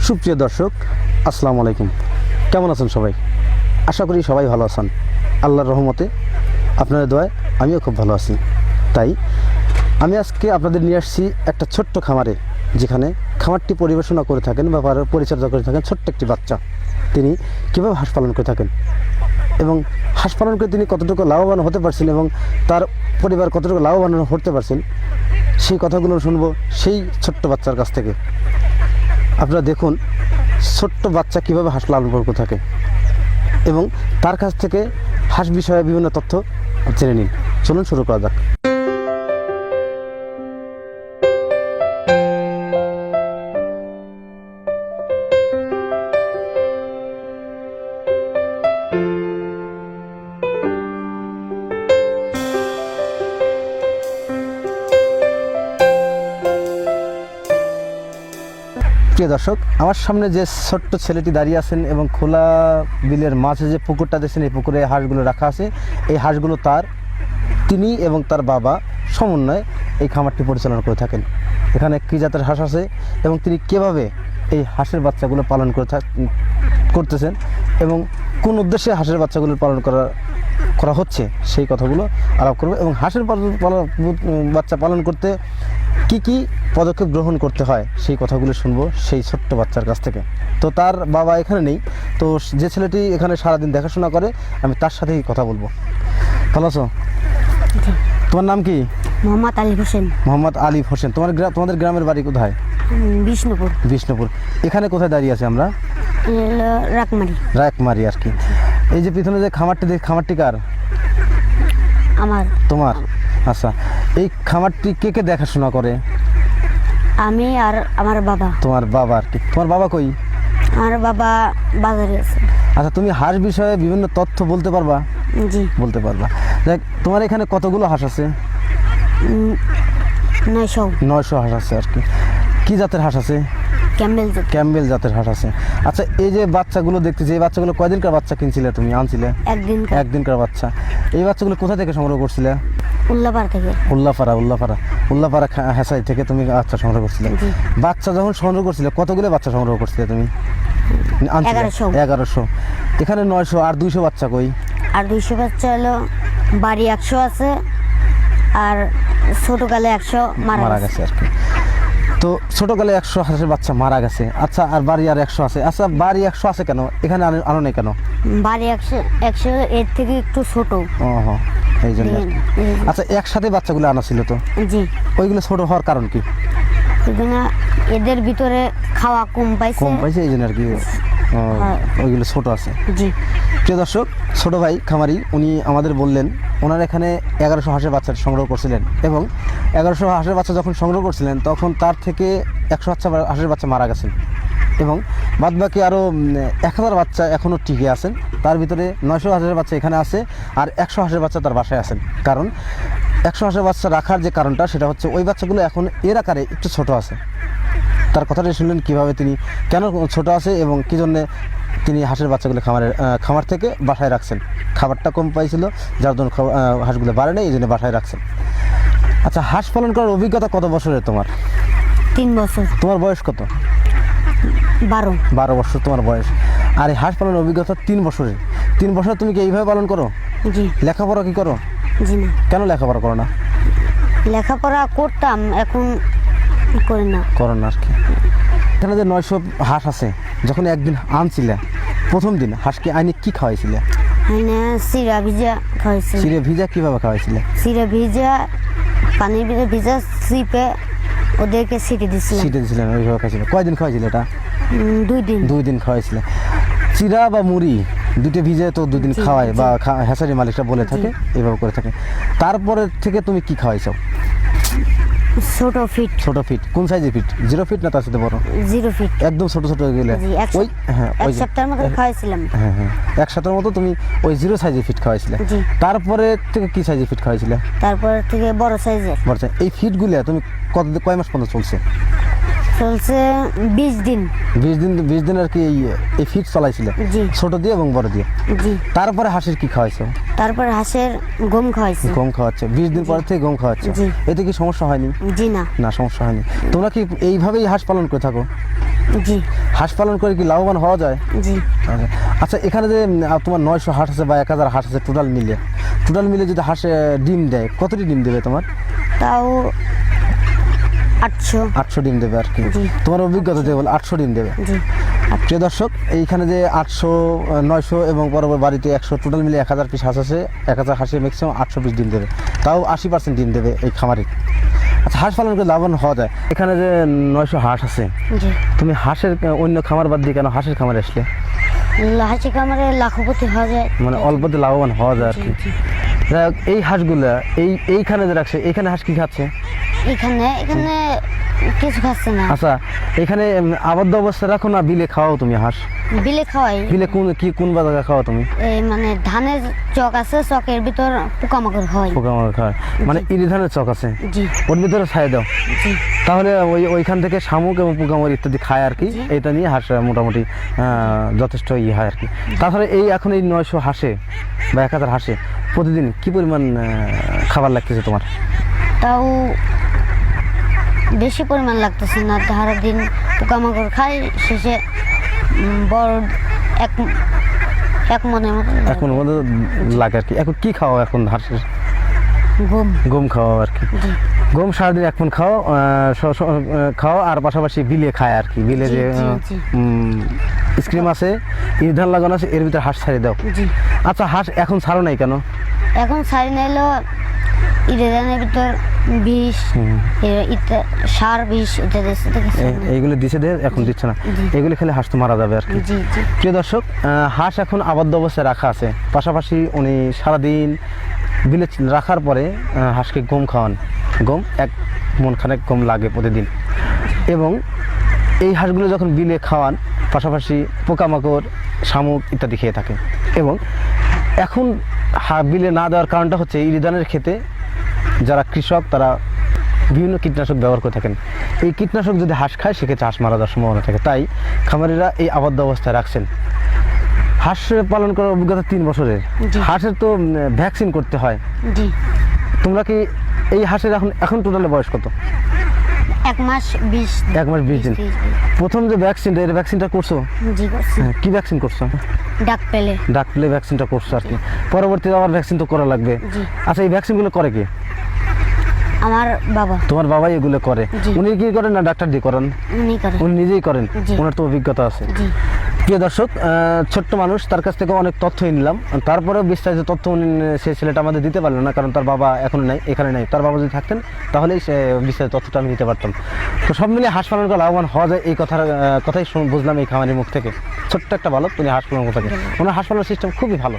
সুপ্রিয় দর্শক, আসসালামু আলাইকুম। কেমন আছেন সবাই? আশা করি সবাই ভালো আছেন। আল্লাহর রহমতে আপনাদের দোয়ায় আমিও খুব ভালো আছি। তাই আমি আজকে আপনাদের নিয়ে আসছি একটা ছোট্ট খামারে, যেখানে খামারটি পরিবেশনা করে থাকেন বা পরিচর্যা করে থাকেন ছোট্ট একটি বাচ্চা। তিনি কীভাবে হাঁস পালন করে থাকেন এবং হাঁস পালন করে তিনি কতটুকু লাভবান হতে পারছেন এবং তার পরিবার কতটুকু লাভবান হতে পারছেন, সেই কথাগুলো শুনবো সেই ছোট্ট বাচ্চার কাছ থেকে। আপনারা দেখুন ছোট্ট বাচ্চা কীভাবে হাঁস লালন পালন করে থাকে এবং তার কাছ থেকে হাঁস বিষয়ে বিভিন্ন তথ্য জেনে নিন। চলুন শুরু করা যাক। প্রিয় দর্শক, আমার সামনে যে ছোট্ট ছেলেটি দাঁড়িয়ে আছেন এবং খোলা বিলের মাঝে যে পুকুরটা দেখছেন, এই পুকুরে হাঁসগুলো রাখা আছে। এই হাঁসগুলো তিনি এবং তার বাবা সমন্বয়ে এই খামারটি পরিচালনা করে থাকেন। এখানে কী জাতের হাঁস আছে এবং তিনি কীভাবে এই হাঁসের বাচ্চাগুলো পালন করতেছেন এবং কোন উদ্দেশ্যে হাঁসের বাচ্চাগুলো পালন করা হচ্ছে সেই কথাগুলো আলাপ করবো। এবং হাঁসের বাচ্চা পালন করতে কি কি পদক্ষেপ গ্রহণ করতে হয় সেই কথাগুলো শুনবো সেই ছোট্ট বাচ্চার কাছ থেকে। তো তার বাবা এখানে নেই, তো যে ছেলেটি এখানে সারাদিন দেখাশোনা করে আমি তার সাথেই কথা বলবো। ভালো আছো? তোমার নাম কি? মোহাম্মদ আলিফ হোসেন। মোহাম্মদ আলিফ হোসেন। তোমাদের গ্রামের বাড়ি কোথায়? বিষ্ণুপুর। বিষ্ণুপুর। এখানে কোথায় দাঁড়িয়ে আছে আমরা? রাকমারি আর কি। এই যে পিছনে যে খামারটি কার? আমার। তোমার? আচ্ছা, এই খামারটি কে কে দেখাশোনা করে? আমি আর আমার বাবা। তোমার বাবা আর কি। তোমার বাবা কই? আমার বাবা বাজারে আছে। আচ্ছা, তুমি হাঁস বিষয়ে বিভিন্ন তথ্য বলতে পারবা? জি বলতে পারবা। দেখ, তোমার এখানে কতগুলো হাঁস আছে? 900 হাঁস আছে আর কি। কি জাতের হাঁস আছে? ক্যাম্বেল জাতের হাঁস আছে। আচ্ছা, এই যে বাচ্চাগুলো দেখতেছি, এই বাচ্চাগুলো কয়দিনকার বাচ্চা কিনছিলে তুমি, আনছিলে? একদিনকার বাচ্চা। এই বাচ্চাগুলো কোথা থেকে সংগ্রহ করছিলে? উল্লাপাড়া হাসাই থেকে তুমি বাচ্চা সংগ্রহ করছিলে। বাচ্চা যখন সংগ্রহ করছিলে কতগুলো বাচ্চা সংগ্রহ করছিলে তুমি? 1100। এখানে 900 আর 200 বাচ্চা কই? আর 200 বাচ্চা হলো বাড়ি 100 আছে আর ছোটকালে 100 মারা গেছে আর কি। তো ছোটকালে 100 হাঁসের বাচ্চা মারা গেছে। আচ্ছা, আর বাড়ি আর 100 আছে। আচ্ছা, বাড়ি 100 আছে কেন, এখানে আনো নাই কেন? বাড়ি 100 এর থেকে একটু ছোট। ওহো, এই জন্য। আচ্ছা, একসাথে বাচ্চাগুলো আনা ছিল তো? জি। ওইগুলো ছোট হওয়ার কারণ কি? এদের ভিতরে খাওয়া কম পাইছে এই জন্য আর কি ওইগুলো ছোট আছে। জি। প্রিয় দর্শক, ছোট ভাই খামারি উনি আমাদের বললেন ওনার এখানে 1100 হাঁসের বাচ্চা সংগ্রহ করছিলেন এবং 1100 হাঁসের বাচ্চা যখন সংগ্রহ করছিলেন তখন তার থেকে 100 হাঁসের বাচ্চা মারা গেছেন এবং বাদবাকি আরও 1000 বাচ্চা এখনও টিকে আছেন। তার ভিতরে 900 হাঁসের বাচ্চা এখানে আছে আর 100 হাঁসের বাচ্চা তার বাসায় আছেন। কারণ 100 হাঁসের বাচ্চা রাখার যে কারণটা সেটা হচ্ছে ওই বাচ্চাগুলো এখন এর আকারে একটু ছোট আছে। তার কথাটা শুনলেন কীভাবে তিনি কেন ছোট আছে এবং কী জন্যে তিনি হাঁসের বাচ্চাগুলো খামার থেকে বাসায় রাখছেন। খাবারটা কম পাইছিল যার জন্য হাঁসগুলো বাড়ে নেই, এই জন্য বাসায় রাখছেন। আচ্ছা, হাঁস পালন করার অভিজ্ঞতা কত বছরের তোমার? 3 বছর। তোমার বয়স কত? 12 বছর তোমার বয়স। আর এই হাঁস পালনের অভিজ্ঞতা 3 বছরের। 3 বছর তুমি কি এইভাবে পালন করো? জি। লেখাপড়া কি করো? জি না। কেন লেখাপড়া করো না? লেখাপড়া করতাম, এখন করি না। করো না আর কি। এখানে যে 900 হাঁস আছে, যখন একদিন আনছিলে প্রথম দিন হাঁসকে আইনে কি খাওয়াইছিলে? চিরা ভিজা খাওয়াইছি। চিরা ভিজা কিভাবে খাওয়াইছিলে? চিরা ভিজা পানির ভিতরে ভিজা চিপে ওদেরকে সিটে দিছিলেন। ওইভাবে খাইছিলে। কয়দিন খাওয়াইছিলে এটা? 2 দিন খাওয়াইছিলে। চিরা বা মুড়ি দুটো ভিজে তো 2 দিন খাওয়ায় বা হ্যাচারি মালিকরা বলে থাকে, এভাবে করে থাকে। তারপরে থেকে তুমি কি খাওয়াইছো? ছোট ফিট। কোন সাইজের ফিট? 0 ফিট না তার সাথে বড়? 0 ফিট। একদম ছোট গেলে ওই এক সপ্তাহের মতো খাওয়াইছিলাম। হ্যাঁ, এক সপ্তাহের মতো তুমি ওই 0 সাইজের ফিট খাওয়াইছিলে। তারপরে থেকে কি সাইজের ফিট খাওয়াইছিলে? তারপর থেকে বড় সাইজের। এই ফিটগুলো তুমি কয় মাস পর্যন্ত চলছে? 20 দিন। 20 দিন আর কি এই ফিট চালাইছিলে? ছোট দিয়ে এবং বড় দিয়ে। তারপরে হাঁসের কি খাওয়াইছো? তারপরে হাঁসের গম খাওয়াইছি। গম খাওয়াচ্ছে 20 দিন পর থেকে গম খাওয়াচ্ছে। এতে কি সমস্যা হয়নি? জি না। না, সমস্যা হয়নি। তোমরা কি এইভাবেই হাঁস পালন করে থাকো? জি হাঁস পালন করে কি লাভবান হওয়া যায়? জি। আচ্ছা, এখানে যে তোমার 900 হাঁস আছে বা 1000 হাঁস আছে, টোটাল মিলে যদি হাঁসে ডিম দেয়, কতটি ডিম দেবে তোমার? তাও 800। 800 ডিম দেবে আর কি। জি। তোমার অভিজ্ঞতা দিয়ে বল 800 ডিম দেবে। জি প্রিয় দর্শক, এইখানে যে 800, 900 এবং বরাবর বাড়িতে 100, টোটাল মিলে 1000 পিস হাঁস আছে। 1000 হাঁসে ম্যাক্সিমাম 800 পিস ডিম দেবে, তাও 80% ডিম দেবে এই খামারে। আচ্ছা, হাঁস পালন করে লাভবান হওয়া যায়। এখানে যে 900 হাঁস আছে, জি। তুমি হাঁসের অন্য খামার বাদ দিয়ে কেন হাঁসের খামারে আসলে? হাঁসের খামারে লাখপতি হওয়া যায়। মানে অল্পতে লাভবান হওয়া যায় আর কি। জি। যাই হোক, এই হাঁসগুলা এইখানে যে রাখছে, এইখানে হাঁস কি খাচ্ছে? এখানে কিছু খাচ্ছে না। আচ্ছা, এখানে আবদ্ধ অবস্থায় রাখো না বিলে খাওয়াও তুমি হাঁস? বিলে খাওয়াই। বিলে কোন জায়গায় খাওয়া তুমি? এই মানে ধানের চক আছে, চকের ভিতর পোকামাকড় হয়। পোকামাকড় খায় মানে ইরি ধানের চক আছে, জি ওর ভিতরে ছাই দাও। জি। তাহলে ওইখান থেকে শামুক এবং পোকামাকড় ইত্যাদি খায় আর কি। এটা নিয়ে হাঁস মোটামুটি যথেষ্ট হয় আর কি। তাছাড়া এখন এই 900 হাঁসে বা 1000 হাঁসে প্রতিদিন কি পরিমাণ খাবার লাগতেছে তোমার? তাও বেশি পরিমাণ লাগতেছে না, সারা দিন পোকামাকড় খাই, শেষে বড় এক মনের মতো লাগে। এখন মধ্যে লাগে আর কি। এখন কি খাও এখন হাঁসের? গম খাও আর কি। জি গম সারাদিন 1 মণ খাও আর পাশাপাশি বিলে খায় আর কি। বিলে জি, যে জি, জি। স্ক্রিম আছে, ইঁধান লাগানো আছে, এর ভিতরে হাঁস ছাড়ি দাও। জি। আচ্ছা, হাঁস এখন ছাড়ো নাই কেন? এখন সারি নাইলো ইরেদানের ভিতর বিষ, সার বিষ ইত্যাদি এইগুলো দিছে এখন দিচ্ছে না। জি। এগুলো খেলে হাঁস তো মারা যাবে আর কি। জি জি প্রিয় দর্শক, হাঁস এখন আবদ্ধ অবস্থায় রাখা আছে। পাশাপাশি উনি সারাদিন বিলে রাখার পরে হাঁসকে গম খাওয়ান। গম 1 মণ খানেক গম লাগে প্রতিদিন। এবং এই হাঁসগুলো যখন বিলে খাওয়ান, পাশাপাশি পোকামাকড়, শামুক ইত্যাদি খেয়ে থাকে। এবং এখন বিলে না দেওয়ার কারণটা হচ্ছে ইরিধানের ক্ষেতে যারা কৃষক তারা বিভিন্ন কীটনাশক ব্যবহার করে থাকেন। এই কীটনাশক যদি হাঁস খায়, সেক্ষেত্রে হাঁস মারা যাওয়ার সম্ভাবনা থাকে। তাই খামারিরা এই আবদ্ধ অবস্থায় রাখছেন। হাঁস পালন করার অভিজ্ঞতা 3 বছরের। জি। হাঁসের তো ভ্যাকসিন করতে হয়। জি। তোমরা কি এই হাঁসের এখন টোটালে বয়স কত? 1 মাস 20 1 মাস 20 দিন। প্রথম যে ভ্যাকসিনটা করছো? জি করছি। কি ভ্যাকসিন করছো? ডাক পেলে। ডাক পেলে ভ্যাকসিনটা করছো আর কি। পরবর্তীতে আবার ভ্যাকসিন তো করা লাগবে। জি। আচ্ছা, এই ভ্যাকসিনগুলো করে কি? আমার বাবা। তোমার বাবাই এগুলো করে? জি। উনি কি করেন না ডাক্তার দিয়ে করেন? উনি করে। উনি নিজেই করেন? জি। ওনার তো অভিজ্ঞতা আছে। জি প্রিয় দর্শক, ছোট্ট মানুষ, তার কাছ থেকে অনেক তথ্যই নিলাম। তারপরেও বিস্তারিত তথ্য সে ছেলেটা আমাদের দিতে পারলো না, কারণ তার বাবা এখন নাই, এখানে নাই। তার বাবা যদি থাকতেন তাহলেই সে বিস্তারিত তথ্যটা আমি দিতে পারতাম। তো সব মিলিয়ে হাঁস পালন করে লাভবান হওয়া যায়, এই কথাই বুঝলাম এই খামারের মুখ থেকে। ছোট্ট একটা বালক, তিনি হাঁস পালন করে থাকে। ওনার হাঁস পালনের সিস্টেম খুবই ভালো।